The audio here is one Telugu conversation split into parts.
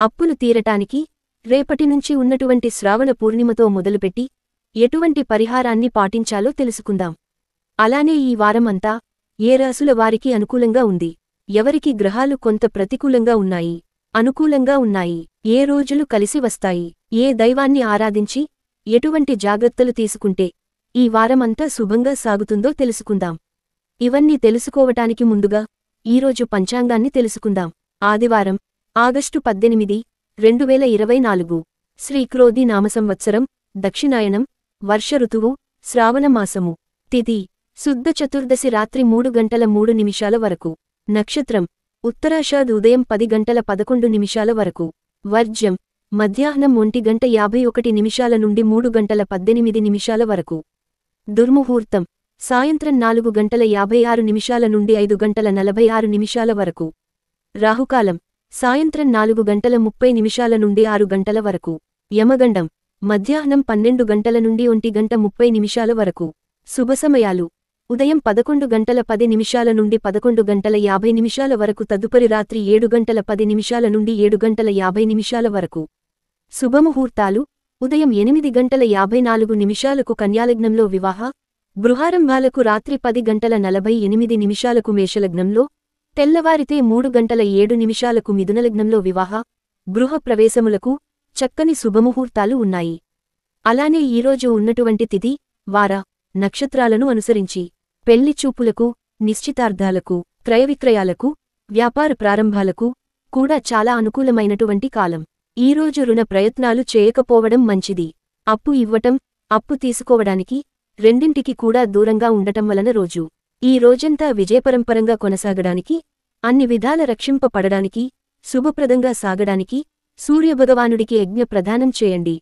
అప్పులు తీరటానికి రేపటి నుంచి ఉన్నటువంటి శ్రావణ పూర్ణిమతో మొదలుపెట్టి ఎటువంటి పరిహారాన్ని పాటించాలో తెలుసుకుందాం. అలానే ఈ వారం అంతా ఏ రాసుల వారికి అనుకూలంగా ఉంది, ఎవరికి గ్రహాలు కొంత ప్రతికూలంగా ఉన్నాయి, అనుకూలంగా ఉన్నాయి, ఏ రోజులు కలిసి వస్తాయి, ఏ దైవాన్ని ఆరాధించి ఎటువంటి జాగ్రత్తలు తీసుకుంటే ఈ వారమంతా శుభంగా సాగుతుందో తెలుసుకుందాం. ఇవన్నీ తెలుసుకోవటానికి ముందుగా ఈరోజు పంచాంగాన్ని తెలుసుకుందాం. ఆదివారం ఆగస్టు 18, 2024 శ్రీ క్రోధి నామసంవత్సరం, దక్షిణాయనం, వర్ష ఋతువు, శ్రావణమాసము. తిథి శుద్ధ చతుర్దశి రాత్రి 3:03 వరకు. నక్షత్రం ఉత్తరాషాఢ ఉదయం 10:11 వరకు. వర్జ్యం మధ్యాహ్నం 1:51 నుండి 3:18 వరకు. దుర్ముహూర్తం సాయంత్రం 4:56 నుండి 5:46 వరకు. రాహుకాలం సాయంత్రం 4:30 నుండి 6 వరకు. యమగండం మధ్యాహ్నం 12 నుండి 1:30 వరకు. శుభసమయాలు ఉదయం 11:10 నుండి 11:50 వరకు. తదుపరి రాత్రి 7:10 నుండి 7:50 వరకు. శుభముహూర్తాలు ఉదయం 8:54 కన్యాలగ్నంలో వివాహ గృహారంభాలకు, రాత్రి 10:48 మేషలగ్నంలో, తెల్లవారితే 3:07 మిథునలగ్నంలో వివాహ గృహ ప్రవేశములకు చక్కని శుభముహూర్తాలు ఉన్నాయి. అలానే ఈరోజు ఉన్నటువంటి తిథి, వార, నక్షత్రాలను అనుసరించి పెళ్లి చూపులకు, నిశ్చితార్థాలకు, క్రయవిక్రయాలకు, వ్యాపార ప్రారంభాలకు కూడా చాలా అనుకూలమైనటువంటి కాలం. ఈరోజు రుణ ప్రయత్నాలు చేయకపోవడం మంచిది. అప్పు ఇవ్వటం, అప్పు తీసుకోవడానికి రెండింటికి కూడా దూరంగా ఉండటం వలన రోజు ఈ రోజంతా విజయపరంపరంగా కొనసాగడానికి, అన్ని విధాల రక్షింపబడడానికి, శుభప్రదంగా సాగడానికి సూర్యభగవానుడికి యజ్ఞ ప్రదానం చేయండి.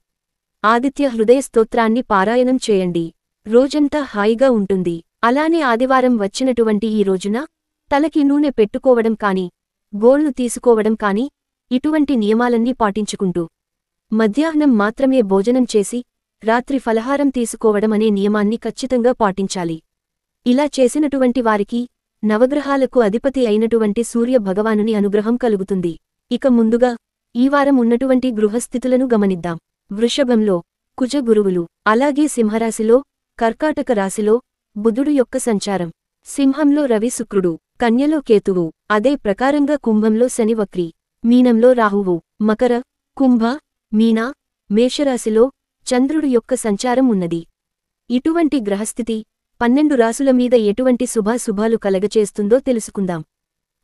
ఆదిత్య హృదయ స్తోత్రాన్ని పారాయణం చేయండి. రోజంతా హాయిగా ఉంటుంది. అలానే ఆదివారం వచ్చినటువంటి ఈ రోజున తలకి నూనె పెట్టుకోవడం కాని, గోళ్లు తీసుకోవడం కాని, ఇటువంటి నియమాలన్నీ పాటించుకుంటూ మధ్యాహ్నం మాత్రమే భోజనం చేసి రాత్రి ఫలహారం తీసుకోవడం అనే నియమాన్ని ఖచ్చితంగా పాటించాలి. ఇలా చేసినటువంటి వారికి నవగ్రహాలకు అధిపతి అయినటువంటి సూర్య భగవానుని అనుగ్రహం కలుగుతుంది. ఇక ముందుగా ఈ వారం ఉన్నటువంటి గృహస్థితులను గమనిద్దాం. వృషభంలో కుజ గురువులు, అలాగే సింహరాశిలో, కర్కాటక రాశిలో బుధుడు యొక్క సంచారం, సింహంలో రవి శుక్రుడు, కన్యలో కేతువు, అదే ప్రకారంగా కుంభంలో శని వక్రి, మీనంలో రాహువు, మకర, కుంభ, మీన, మేషరాశిలో చంద్రుడు యొక్క సంచారం ఉన్నది. ఇటువంటి గ్రహస్థితి 12 రాసుల మీద ఎటువంటి శుభాశుభాలు కలగచేస్తుందో తెలుసుకుందాం.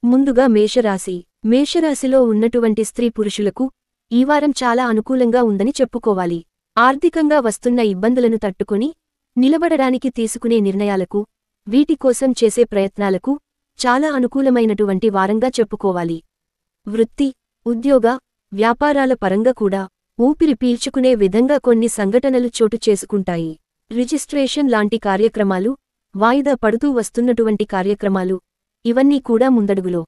ముందుగా మేషరాశి. మేషరాశిలో ఉన్నటువంటి స్త్రీ పురుషులకు ఈ వారం చాలా అనుకూలంగా ఉందని చెప్పుకోవాలి. ఆర్థికంగా వస్తున్న ఇబ్బందులను తట్టుకుని నిలబడడానికి తీసుకునే నిర్ణయాలకు, వీటి కోసం చేసే ప్రయత్నాలకు చాలా అనుకూలమైనటువంటి వారంగా చెప్పుకోవాలి. వృత్తి, ఉద్యోగ, వ్యాపారాల పరంగా కూడా ఊపిరి పీల్చుకునే విధంగా కొన్ని సంఘటనలు చోటు చేసుకుంటాయి. రిజిస్ట్రేషన్ లాంటి కార్యక్రమాలు, వాయిదా పడుతూ వస్తున్నటువంటి కార్యక్రమాలు, ఇవన్నీ కూడా ముందడుగులో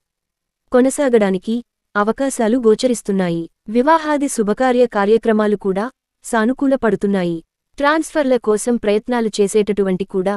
కొనసాగడానికి అవకాశాలు గోచరిస్తున్నాయి. వివాహాది శుభకార్య కార్యక్రమాలు కూడా సానుకూలపడుతున్నాయి. ట్రాన్స్ఫర్ల కోసం ప్రయత్నాలు చేసేటటువంటి కూడా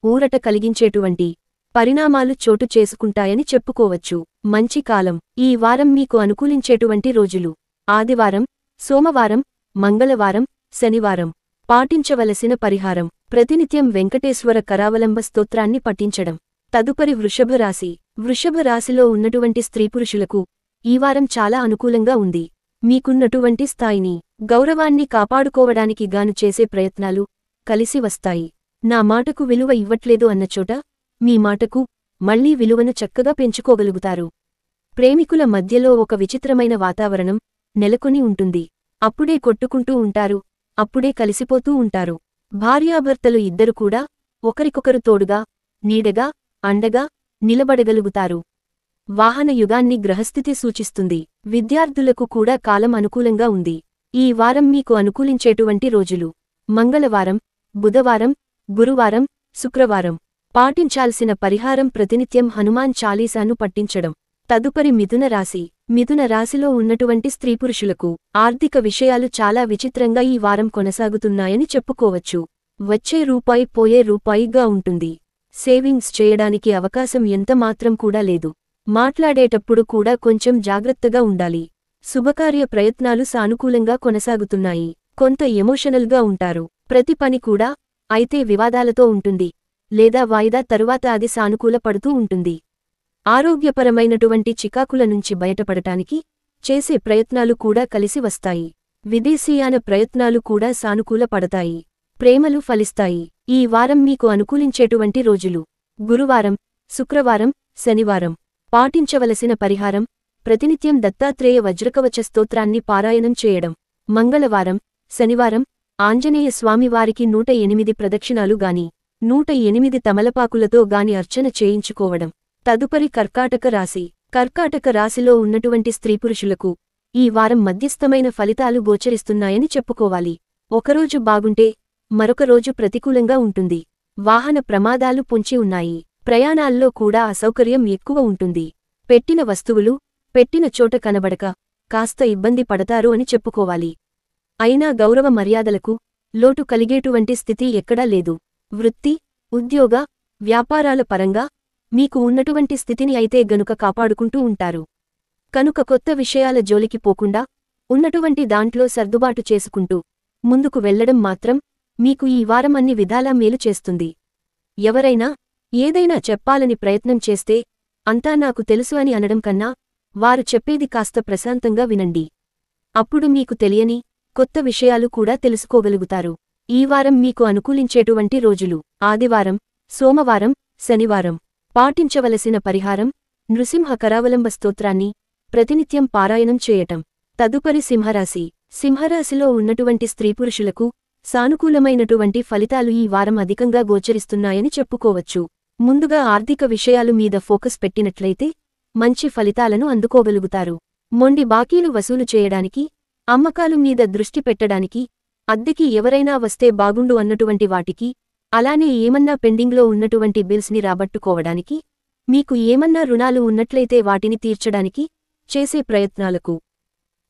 ఊరట కలిగించేటువంటి పరిణామాలు చోటు చేసుకుంటాయని చెప్పుకోవచ్చు. మంచి కాలం. ఈ వారం మీకు అనుకూలించేటువంటి రోజులు: ఆదివారం, సోమవారం, మంగళవారం, శనివారం. పాటించవలసిన పరిహారం: ప్రతినిత్యం వెంకటేశ్వర కరావలంబ స్తోత్రాన్ని పఠించడం. తదుపరి వృషభ రాశి. వృషభ రాశిలో ఉన్నటువంటి స్త్రీపురుషులకు ఈ వారం చాలా అనుకూలంగా ఉంది. మీకున్నటువంటి స్థాయిని, గౌరవాన్ని కాపాడుకోవడానికి గాను చేసే ప్రయత్నాలు కలిసి వస్తాయి. నా మాటకు విలువ ఇవ్వట్లేదు అన్నచోట మీ మాటకు మళ్లీ విలువను చక్కగా పెంచుకోగలుగుతారు. ప్రేమికుల మధ్యలో ఒక విచిత్రమైన వాతావరణం నెలకొని ఉంటుంది. అప్పుడే కొట్టుకుంటూ ఉంటారు, అప్పుడే కలిసిపోతూ ఉంటారు. భార్యాభర్తలు ఇద్దరు కూడా ఒకరికొకరు తోడుగా, నీడగా, అండగా నిలబడగలుగుతారు. వాహన యుగాన్ని గ్రహస్థితి సూచిస్తుంది. విద్యార్థులకు కూడా కాలం అనుకూలంగా ఉంది. ఈ వారం మీకు అనుకూలించేటువంటి రోజులు: మంగళవారం, బుధవారం, గురువారం, శుక్రవారం. పాటించాల్సిన పరిహారం: ప్రతినిత్యం హనుమాన్ చాలీసాను పఠించడం. తదుపరి మిథున రాశి. మిథున రాశిలో ఉన్నటువంటి స్త్రీపురుషులకు ఆర్థిక విషయాలు చాలా విచిత్రంగా ఈ వారం కొనసాగుతున్నాయని చెప్పుకోవచ్చు. వచ్చే రూపాయి పోయే రూపాయిగా ఉంటుంది. సేవింగ్స్ చేయడానికి అవకాశం ఎంతమాత్రం కూడా లేదు. మాట్లాడేటప్పుడు కూడా కొంచెం జాగ్రత్తగా ఉండాలి. శుభకార్య ప్రయత్నాలు సానుకూలంగా కొనసాగుతున్నాయి. కొంత ఎమోషనల్గా ఉంటారు. ప్రతి పని కూడా అయితే వివాదాలతో ఉంటుంది, లేదా వాయిదా తరువాత అది సానుకూల పడుతూ ఉంటుంది. ఆరోగ్యపరమైనటువంటి చికాకుల నుంచి బయటపడటానికి చేసే ప్రయత్నాలు కూడా కలిసి వస్తాయి. విదేశీయాన ప్రయత్నాలు కూడా సానుకూల పడతాయి. ప్రేమలు ఫలిస్తాయి. ఈ వారం మీకు అనుకూలించేటువంటి రోజులు: గురువారం, శుక్రవారం, శనివారం. పాటించవలసిన పరిహారం: ప్రతినిత్యం దత్తాత్రేయ వజ్రకవచ స్తోత్రాన్ని పారాయణం చేయడం. మంగళవారం, శనివారం ఆంజనేయ స్వామివారికి 108 ప్రదక్షిణాలు గాని, 108 తమలపాకులతో గాని అర్చన చేయించుకోవడం. తదుపరి కర్కాటక రాశి. కర్కాటక రాశిలో ఉన్నటువంటి స్త్రీపురుషులకు ఈ వారం మధ్యస్థమైన ఫలితాలు గోచరిస్తున్నాయని చెప్పుకోవాలి. ఒకరోజు బాగుంటే మరొక రోజు ప్రతికూలంగా ఉంటుంది. వాహన ప్రమాదాలు పొంచి ఉన్నాయి. ప్రయాణాల్లో కూడా అసౌకర్యం ఎక్కువ ఉంటుంది. పెట్టిన వస్తువులు పెట్టిన చోట కనబడక కాస్త ఇబ్బంది పడతారు అని చెప్పుకోవాలి. అయినా గౌరవ మర్యాదలకు లోటు కలిగేటువంటి స్థితి ఎక్కడా లేదు. వృత్తి, ఉద్యోగ, వ్యాపారాల పరంగా మీకు ఉన్నటువంటి స్థితిని అయితే గనుక కాపాడుకుంటూ ఉంటారు. కనుక కొత్త విషయాల జోలికి పోకుండా ఉన్నటువంటి దాంట్లో సర్దుబాటు చేసుకుంటూ ముందుకు వెళ్లడం మాత్రం మీకు ఈ వారం అన్ని విధాలా మేలు చేస్తుంది. ఎవరైనా ఏదైనా చెప్పాలని ప్రయత్నం చేస్తే అంతా నాకు తెలుసు అని అనడం కన్నా వారు చెప్పేది కాస్త ప్రశాంతంగా వినండి. అప్పుడు మీకు తెలియని కొత్త విషయాలు కూడా తెలుసుకోగలుగుతారు. ఈ వారం మీకు అనుకూలించేటువంటి రోజులు: ఆదివారం, సోమవారం, శనివారం. పాటించవలసిన పరిహారం: నృసింహ కరావలంబ స్తోత్రాన్ని ప్రతినిత్యం పారాయణం చేయటం. తదుపరి సింహరాశి. సింహరాశిలో ఉన్నటువంటి స్త్రీపురుషులకు సానుకూలమైనటువంటి ఫలితాలు ఈ వారం అధికంగా గోచరిస్తున్నాయని చెప్పుకోవచ్చు. ముందుగా ఆర్థిక విషయాలు మీద ఫోకస్ పెట్టినట్లయితే మంచి ఫలితాలను అందుకోగలుగుతారు. మొండి బాకీలు వసూలు చేయడానికి, అమ్మకాలు మీద దృష్టి పెట్టడానికి, అద్దెకి ఎవరైనా వస్తే బాగుండు అన్నటువంటి వాటికి, అలానే ఏమన్నా పెండింగ్లో ఉన్నటువంటి బిల్స్ని రాబట్టుకోవడానికి, మీకు ఏమన్నా రుణాలు ఉన్నట్లయితే వాటిని తీర్చడానికి చేసే ప్రయత్నాలకు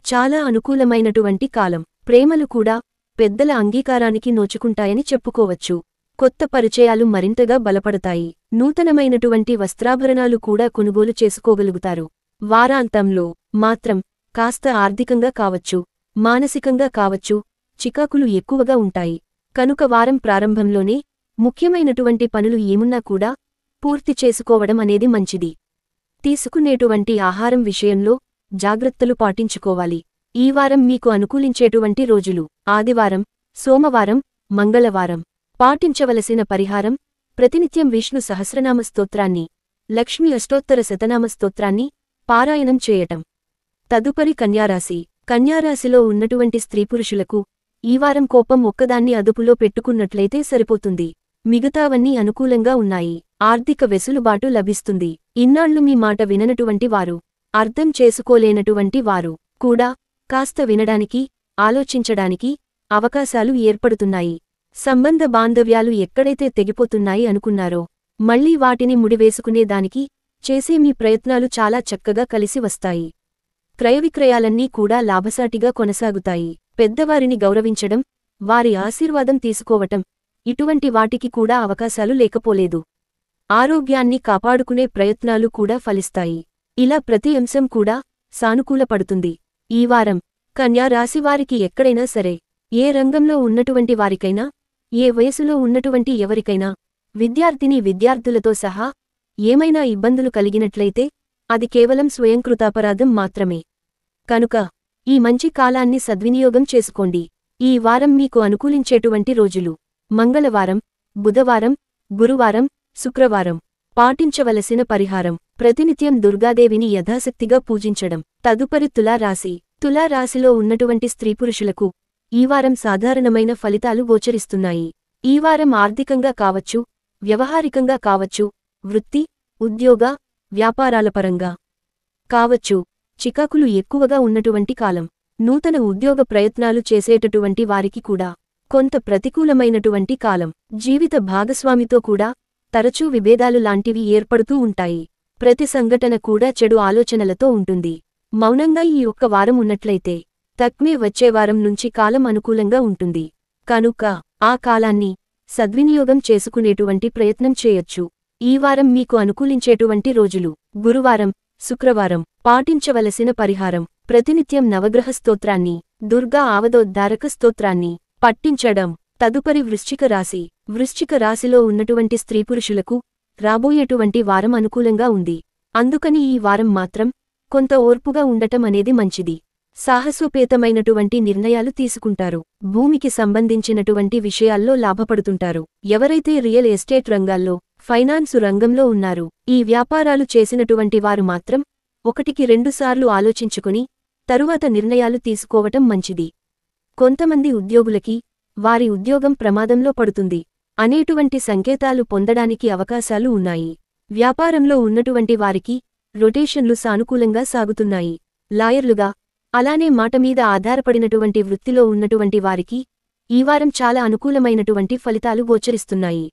చాలా అనుకూలమైనటువంటి కాలం. ప్రేమలు కూడా పెద్దల అంగీకారానికి నోచుకుంటాయని చెప్పుకోవచ్చు. కొత్త పరిచయాలు మరింతగా బలపడతాయి. నూతనమైనటువంటి వస్త్రాభరణాలు కూడా కొనుగోలు చేసుకోగలుగుతారు. వారాంతంలో మాత్రం కాస్త ఆర్థికంగా కావచ్చు, మానసికంగా కావచ్చు చికాకులు ఎక్కువగా ఉంటాయి. కనుక వారం ప్రారంభంలోనే ముఖ్యమైనటువంటి పనులు ఏమున్నా కూడా పూర్తి చేసుకోవడం అనేది మంచిది. తీసుకునేటువంటి ఆహారం విషయంలో జాగ్రత్తలు పాటించుకోవాలి. ఈ వారం మీకు అనుకూలించేటువంటి రోజులు: ఆదివారం, సోమవారం, మంగళవారం. పాటించవలసిన పరిహారం: ప్రతినిత్యం విష్ణు సహస్రనామ స్తోత్రాన్ని, లక్ష్మీ అష్టోత్తర శతనామ స్తోత్రాన్ని పారాయణం చేయటం. తదుపరి కన్యారాశి. కన్యారాశిలో ఉన్నటువంటి స్త్రీపురుషులకు ఈ వారం కోపం ఒక్కదాన్ని అదుపులో పెట్టుకున్నట్లయితే సరిపోతుంది. మిగతావన్నీ అనుకూలంగా ఉన్నాయి. ఆర్థిక వెసులుబాటు లభిస్తుంది. ఇన్నాళ్లు మీ మాట విననటువంటి వారు, అర్థం చేసుకోలేనటువంటి వారు కూడా కాస్త వినడానికి, ఆలోచించడానికి అవకాశాలు ఏర్పడుతున్నాయి. సంబంధ బాంధవ్యాలు ఎక్కడైతే తెగిపోతున్నాయి అనుకున్నారో మళ్లీ వాటిని ముడివేసుకునేదానికి చేసే మీ ప్రయత్నాలు చాలా చక్కగా కలిసి వస్తాయి. క్రయవిక్రయాలన్నీ కూడా లాభసాటిగా కొనసాగుతాయి. పెద్దవారిని గౌరవించడం, వారి ఆశీర్వాదం తీసుకోవటం ఇటువంటి వాటికి కూడా అవకాశాలు లేకపోలేదు. ఆరోగ్యాన్ని కాపాడుకునే ప్రయత్నాలు కూడా ఫలిస్తాయి. ఇలా ప్రతి అంశం కూడా సానుకూలపడుతుంది. ఈ వారం కన్యా రాశివారికి ఎక్కడైనా సరే, ఏ రంగంలో ఉన్నటువంటి వారికైనా, ఏ వయసులో ఉన్నటువంటి ఎవరికైనా, విద్యార్థిని విద్యార్థులతో సహా ఏమైనా ఇబ్బందులు కలిగినట్లయితే అది కేవలం స్వయంకృతాపరాధం మాత్రమే. కనుక ఈ మంచి కాలాన్ని సద్వినియోగం చేసుకోండి. ఈ వారం మీకు అనుకూలించేటువంటి రోజులు: మంగళవారం, బుధవారం, గురువారం, శుక్రవారం. పాటించవలసిన పరిహారం: ప్రతినిత్యం దుర్గాదేవిని యథాశక్తిగా పూజించడం. తదుపరి తులారాశి. తులారాశిలో ఉన్నటువంటి స్త్రీపురుషులకు ఈ వారం సాధారణమైన ఫలితాలు గోచరిస్తున్నాయి. ఈ వారం ఆర్థికంగా కావచ్చు, వ్యవహారికంగా కావచ్చు, వృత్తి, ఉద్యోగ, వ్యాపారాల పరంగా కావచ్చు చికాకులు ఎక్కువగా ఉన్నటువంటి కాలం. నూతన ఉద్యోగ ప్రయత్నాలు చేసేటటువంటి వారికి కూడా కొంత ప్రతికూలమైనటువంటి కాలం. జీవిత భాగస్వామితో కూడా తరచూ విభేదాలు లాంటివి ఏర్పడుతూ ఉంటాయి. ప్రతి సంఘటన కూడా చెడు ఆలోచనలతో ఉంటుంది. మౌనంగా ఈ ఒక్క వారం ఉన్నట్లయితే తక్మే వచ్చే వారం నుంచి కాలం అనుకూలంగా ఉంటుంది. కనుక ఆ కాలాన్ని సద్వినియోగం చేసుకునేటువంటి ప్రయత్నం చేయొచ్చు. ఈ వారం మీకు అనుకూలించేటువంటి రోజులు: గురువారం, శుక్రవారం. పాటించవలసిన పరిహారం: ప్రతినిత్యం నవగ్రహ స్తోత్రాన్ని, దుర్గా ఆవదోద్ధారక స్తోత్రాన్ని పట్టించడం. తదుపరి వృశ్చిక రాశి. వృశ్చిక రాశిలో ఉన్నటువంటి స్త్రీపురుషులకు రాబోయేటువంటి వారం అనుకూలంగా ఉంది. అందుకని ఈ వారం మాత్రం కొంత ఓర్పుగా ఉండటం అనేది మంచిది. సాహసోపేతమైనటువంటి నిర్ణయాలు తీసుకుంటారు. భూమికి సంబంధించినటువంటి విషయాల్లో లాభపడుతుంటారు. ఎవరైతే రియల్ ఎస్టేట్ రంగాల్లో, ఫైనాన్సు రంగంలో ఉన్నారు, ఈ వ్యాపారాలు చేసినటువంటి వారు మాత్రం ఒకటికి రెండుసార్లు ఆలోచించుకుని తరువాత నిర్ణయాలు తీసుకోవటం మంచిది. కొంతమంది ఉద్యోగులకి వారి ఉద్యోగం ప్రమాదంలో పడుతుంది అనేటువంటి సంకేతాలు పొందడానికి అవకాశాలు ఉన్నాయి. వ్యాపారంలో ఉన్నటువంటి వారికి రొటేషన్లు సానుకూలంగా సాగుతున్నాయి. లాయర్లుగా, అలానే మాట మీద ఆధారపడినటువంటి వృత్తిలో ఉన్నటువంటి వారికి ఈ వారం చాలా అనుకూలమైనటువంటి ఫలితాలు గోచరిస్తున్నాయి.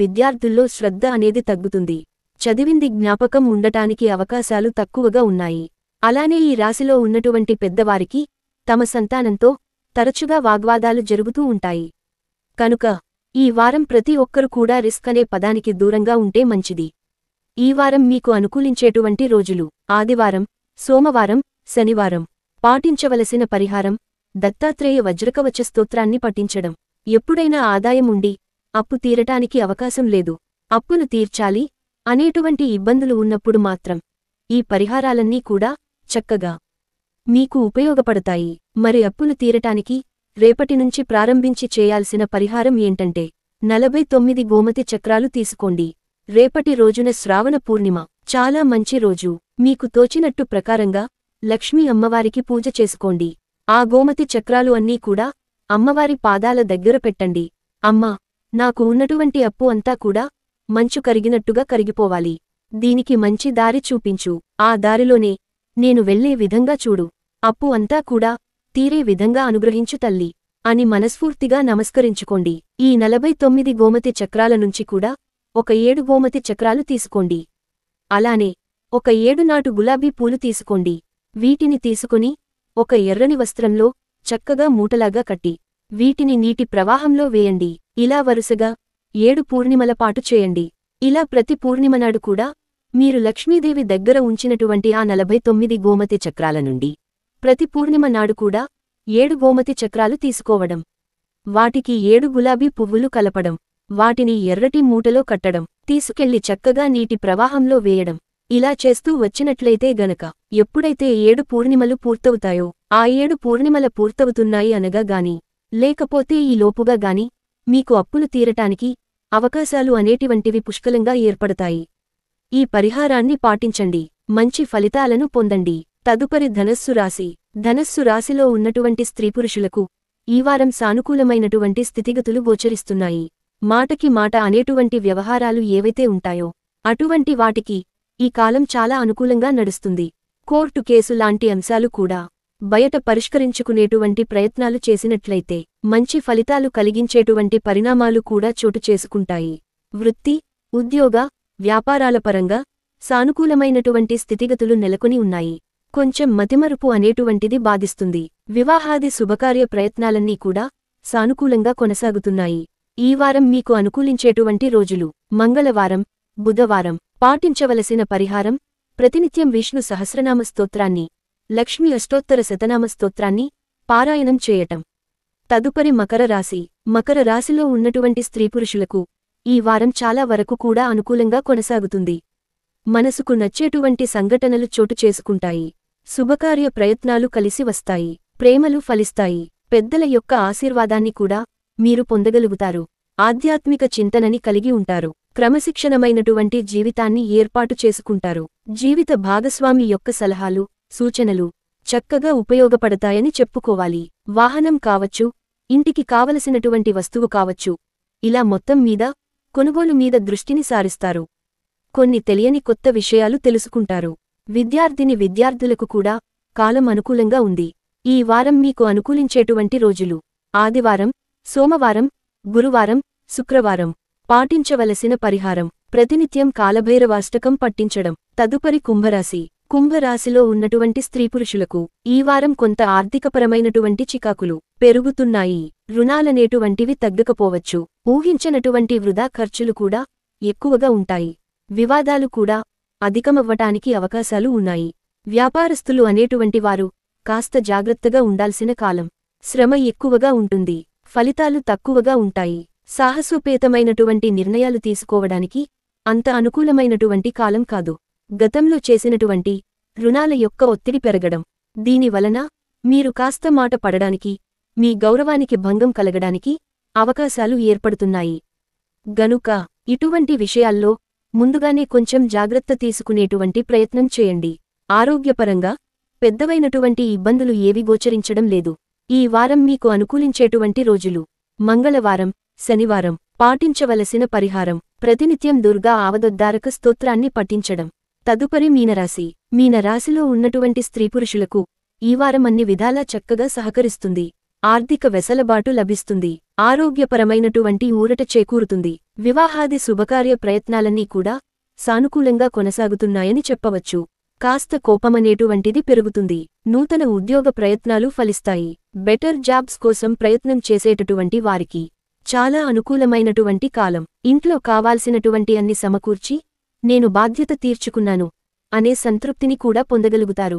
విద్యార్థుల్లో శ్రద్ధ అనేది తగ్గుతుంది. చదివింది జ్ఞాపకం ఉండటానికి అవకాశాలు తక్కువగా ఉన్నాయి. అలానే ఈ రాశిలో ఉన్నటువంటి పెద్దవారికి తమ సంతానంతో తరచుగా వాగ్వాదాలు జరుగుతూ ఉంటాయి. కనుక ఈ వారం ప్రతి ఒక్కరు కూడా రిస్క్ అనే పదానికి దూరంగా ఉంటే మంచిది. ఈ వారం మీకు అనుకూలించేటువంటి రోజులు: ఆదివారం, సోమవారం, శనివారం. పాటించవలసిన పరిహారం: దత్తాత్రేయ వజ్రకవచ స్తోత్రాన్ని పఠించడం. ఎప్పుడైనా ఆదాయం ఉండి అప్పు తీరటానికి అవకాశం లేదు, అప్పులు తీర్చాలి అనేటువంటి ఇబ్బందులు ఉన్నప్పుడు మాత్రం ఈ పరిహారాలన్నీ కూడా చక్కగా మీకు ఉపయోగపడతాయి. మరి అప్పులు తీరటానికి రేపటినుంచి ప్రారంభించి చేయాల్సిన పరిహారం ఏంటంటే 49 గోమతి చక్రాలు తీసుకోండి. రేపటి రోజున శ్రావణ పూర్ణిమ, చాలా మంచి రోజు. మీకు తోచినట్టు ప్రకారంగా లక్ష్మీ అమ్మవారికి పూజ చేసుకోండి. ఆ గోమతి చక్రాలు అన్నీ కూడా అమ్మవారి పాదాల దగ్గర పెట్టండి. అమ్మా, నాకు ఉన్నటువంటి అప్పు అంతా కూడా మంచు కరిగినట్టుగా కరిగిపోవాలి. దీనికి మంచి దారి చూపించు. ఆ దారిలోనే నేను వెళ్లే విధంగా చూడు. అప్పు అంతా కూడా తీరే విధంగా అనుగ్రహించు తల్లి అని మనస్ఫూర్తిగా నమస్కరించుకోండి. ఈ 49 గోమతి చక్రాల నుంచి కూడా ఒక 7 గోమతి చక్రాలు తీసుకోండి. అలానే ఒక 7 నాటు గులాబీ పూలు తీసుకోండి. వీటిని తీసుకుని ఒక ఎర్రని వస్త్రంలో చక్కగా మూటలాగా కట్టి వీటిని నీటి ప్రవాహంలో వేయండి. ఇలా వరుసగా 7 పూర్ణిమల పాటు చేయండి. ఇలా ప్రతి పూర్ణిమనాడు కూడా మీరు లక్ష్మీదేవి దగ్గర ఉంచినటువంటి ఆ 49 గోమతి చక్రాల నుండి ప్రతి పూర్ణిమ నాడు కూడా 7 గోమతి చక్రాలు తీసుకోవడం, వాటికి 7 గులాబీ పువ్వులు కలపడం, వాటిని ఎర్రటి మూటలో కట్టడం, తీసుకెళ్లి చక్కగా నీటి ప్రవాహంలో వేయడం. ఇలా చేస్తూ వచ్చినట్లయితే గనక ఎప్పుడైతే 7 పూర్ణిమలు పూర్తవుతాయో, ఆ 7 పూర్ణిమల పూర్తవుతున్నాయి అనగా గాని, లేకపోతే ఈ లోపుగా గాని మీకు అప్పులు తీరటానికి అవకాశాలు అనేటివంటివి పుష్కలంగా ఏర్పడతాయి. ఈ పరిహారాన్ని పాటించండి, మంచి ఫలితాలను పొందండి. తదుపరి ధనస్సు రాశి. ధనస్సు రాశిలో ఉన్నటువంటి స్త్రీపురుషులకు ఈ వారం సానుకూలమైనటువంటి స్థితిగతులు గోచరిస్తున్నాయి. మాటకి మాట అనేటువంటి వ్యవహారాలు ఏవైతే ఉంటాయో అటువంటి వాటికి ఈ కాలం చాలా అనుకూలంగా నడుస్తుంది. కోర్టు కేసు లాంటి అంశాలు కూడా బయట పరిష్కరించుకునేటువంటి ప్రయత్నాలు చేసినట్లయితే మంచి ఫలితాలు కలిగించేటువంటి పరిణామాలు కూడా చోటు చేసుకుంటాయి. వృత్తి, ఉద్యోగ, వ్యాపారాల పరంగా సానుకూలమైనటువంటి స్థితిగతులు నెలకొని ఉన్నాయి. కొంచెం మతిమరుపు అనేటువంటిది బాధిస్తుంది. వివాహాది శుభకార్య ప్రయత్నాలన్నీ కూడా సానుకూలంగా కొనసాగుతున్నాయి. ఈ వారం మీకు అనుకూలించేటువంటి రోజులు: మంగళవారం, బుధవారం. పాటించవలసిన పరిహారం: ప్రతినిత్యం విష్ణు సహస్రనామ స్తోత్రాన్ని, లక్ష్మీ అష్టోత్తర శతనామ స్తోత్రాన్ని పారాయణం చేయటం. తదుపరి మకర రాశి. మకర రాశిలో ఉన్నటువంటి స్త్రీపురుషులకు ఈ వారం చాలా వరకు కూడా అనుకూలంగా కొనసాగుతుంది. మనసుకు నచ్చేటువంటి సంఘటనలు చోటు చేసుకుంటాయి. శుభకార్య ప్రయత్నాలు కలిసి వస్తాయి. ప్రేమలు ఫలిస్తాయి. పెద్దల యొక్క ఆశీర్వాదాన్ని కూడా మీరు పొందగలుగుతారు. ఆధ్యాత్మిక చింతనని కలిగి ఉంటారు. క్రమశిక్షణమైనటువంటి జీవితాన్ని ఏర్పాటు చేసుకుంటారు. జీవిత భాగస్వామి యొక్క సలహాలు, సూచనలు చక్కగా ఉపయోగపడతాయని చెప్పుకోవాలి. వాహనం కావచ్చు, ఇంటికి కావలసినటువంటి వస్తువు కావచ్చు, ఇలా మొత్తం మీద కొనుగోలు మీద దృష్టిని సారిస్తారు. కొన్ని తెలియని కొత్త విషయాలు తెలుసుకుంటారు. విద్యార్థులకు కూడా కాలం అనుకూలంగా ఉంది. ఈ వారం మీకు అనుకూలించేటువంటి రోజులు: ఆదివారం, సోమవారం, గురువారం, శుక్రవారం. పాటించవలసిన పరిహారం: ప్రతినిత్యం కాలభైరవాష్టకం పట్టించడం. తదుపరి కుంభరాశి. కుంభరాశిలో ఉన్నటువంటి స్త్రీపురుషులకు ఈ వారం కొంత ఆర్థికపరమైనటువంటి చికాకులు పెరుగుతున్నాయి. రుణాలనేటువంటివి తగ్గకపోవచ్చు. ఊహించనటువంటి వృధా ఖర్చులు కూడా ఎక్కువగా ఉంటాయి. వివాదాలు కూడా అధికమవ్వటానికి అవకాశాలు ఉన్నాయి. వ్యాపారస్తులు అనేటువంటి వారు కాస్త జాగ్రత్తగా ఉండాల్సిన కాలం. శ్రమ ఎక్కువగా ఉంటుంది, ఫలితాలు తక్కువగా ఉంటాయి. సాహసోపేతమైనటువంటి నిర్ణయాలు తీసుకోవడానికి అంత అనుకూలమైనటువంటి కాలం కాదు. గతంలో చేసినటువంటి రుణాల యొక్క ఒత్తిడి పెరగడం, దీనివలన మీరు కాస్త మాట పడడానికి, మీ గౌరవానికి భంగం కలగడానికి అవకాశాలు ఏర్పడుతున్నాయి. గనుక ఇటువంటి విషయాల్లో ముందుగానే కొంచెం జాగ్రత్త తీసుకునేటువంటి ప్రయత్నం చేయండి. ఆరోగ్యపరంగా పెద్దవైనటువంటి ఇబ్బందులు ఏవి గోచరించడం లేదు. ఈ వారం మీకు అనుకూలించేటువంటి రోజులు: మంగళవారం, శనివారం. పాటించవలసిన పరిహారం: ప్రతినిత్యం దుర్గా ఆవదొద్దారక స్తోత్రాన్ని పఠించడం. తదుపరి మీనరాశి. మీనరాశిలో ఉన్నటువంటి స్త్రీపురుషులకు ఈ వారం అన్ని విధాలా చక్కగా సహకరిస్తుంది. ఆర్థిక వెసలబాటు లభిస్తుంది. ఆరోగ్యపరమైనటువంటి ఊరట చేకూరుతుంది. వివాహాది శుభకార్య ప్రయత్నాలన్నీ కూడా సానుకూలంగా కొనసాగుతున్నాయని చెప్పవచ్చు. కాస్త కోపమనేటువంటిది పెరుగుతుంది. నూతన ఉద్యోగ ప్రయత్నాలు ఫలిస్తాయి. బెటర్ జాబ్స్ కోసం ప్రయత్నం చేసేటటువంటి వారికి చాలా అనుకూలమైనటువంటి కాలం. ఇంట్లో కావాల్సినటువంటి అన్ని సమకూర్చి నేను బాధ్యత తీర్చుకున్నాను అనే సంతృప్తిని కూడా పొందగలుగుతారు.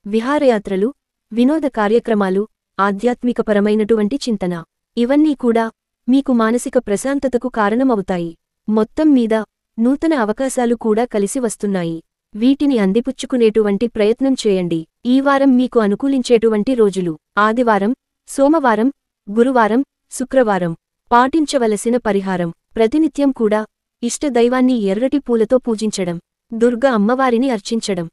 విహారయాత్రలు, వినోద కార్యక్రమాలు, ఆధ్యాత్మికపరమైనటువంటి చింతన, ఇవన్నీ కూడా మీకు మానసిక ప్రశాంతతకు కారణమవుతాయి. మొత్తం మీద నూతన అవకాశాలు కూడా కలిసి వస్తున్నాయి. వీటిని అందిపుచ్చుకునేటువంటి ప్రయత్నం చేయండి. ఈ వారం మీకు అనుకూలించేటువంటి రోజులు: ఆదివారం, సోమవారం, గురువారం, శుక్రవారం. పాటించవలసిన పరిహారం: ప్రతినిత్యం కూడా ఇష్టదైవాన్ని ఎర్రటి పూలతో పూజించడం, దుర్గ అమ్మవారిని అర్చించడం.